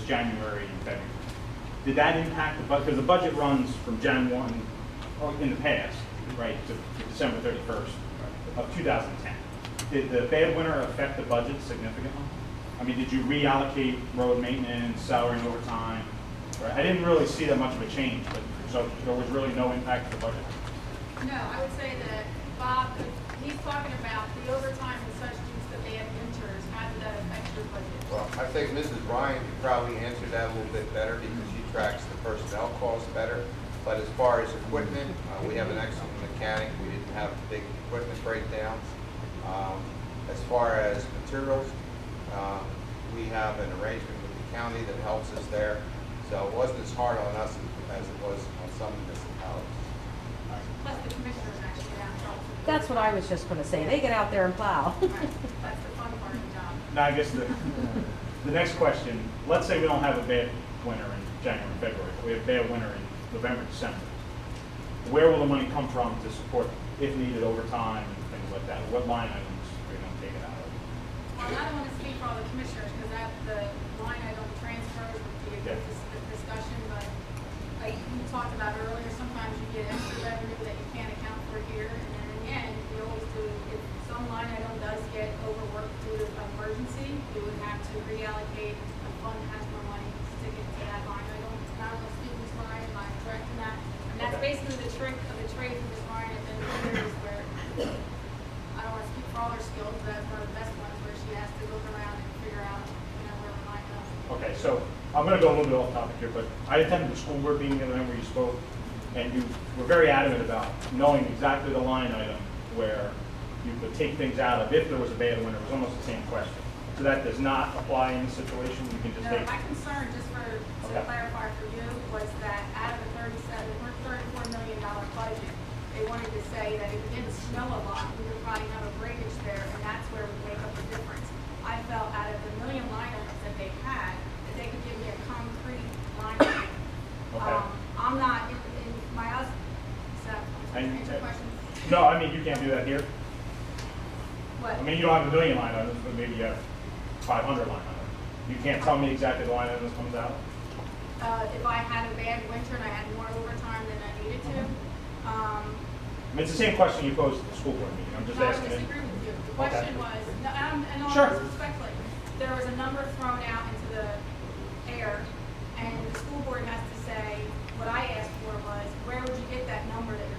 January and February. Did that impact the budget? Because the budget runs from Jan 1 or in the past, right, to December 31st of 2010. Did the bad winter affect the budget significantly? I mean, did you reallocate road maintenance, salary and overtime? Right? I didn't really see that much of a change, but so there was really no impact to the budget. No, I would say that Bob, he's talking about the overtime and such due to the bad winters. How did that affect your budget? Well, I think Mrs. Ryan could probably answer that a little bit better because she tracks the personnel costs better. But as far as equipment, we have an excellent mechanic. We didn't have big equipment breakdowns. As far as materials, we have an arrangement with the county that helps us there. So it wasn't as hard on us as it was on some municipalities. Plus the commissioners actually get out and help. That's what I was just going to say. They get out there and plow. Right. That's the fun part of the job. Now, I guess the next question, let's say we don't have a bad winter in January and February, but we have a bad winter in November, December. Where will the money come from to support, if needed, overtime and things like that? What line items are you going to take it out of? Well, I don't want to speak for all the commissioners because the line item transfers would be a good discussion, but like you talked about earlier, sometimes you get extra revenue that you can't account for here, and then in the end, we always do, if some line item does get overworked due to an emergency, we would have to reallocate, the fund has more money to stick it to that line item. It's not on the student's line, am I correct in that? And that's basically the trick of the trade for Ms. Ryan at the end of the year is where, I don't want to speak for all her skills, but that's one of the best ones where she has to look around and figure out, where the line goes. Okay, so I'm going to go a little bit off topic here, but I attended the school board meeting the other night where you spoke, and you were very adamant about knowing exactly the line item where you could take things out of if there was a bad winter. It was almost the same question. So that does not apply in this situation. You can just No, take. my concern, just to clarify for you, was that out of the $34 million budget, they wanted to say that if it didn't snow a lot, we would probably have a breakage there, and that's where we make up the difference. I felt out of the million line items that they had, that they could give me a concrete line item. Okay. I'm not in my husband. So, answer questions. No, I mean, you can't do that here. What? I mean, you don't have a million line items, but maybe you have 500 line items. You can't tell me exactly the line item that comes out. If I had a bad winter and I had more overtime than I needed to, I mean, it's the same question you posed at the school board meeting. I'm just no, I asking it. disagree with you. The question was, no, and all Sure. respectfully, there was a number thrown out into the air, and the school board has to say, what I asked for was, where would you get that number that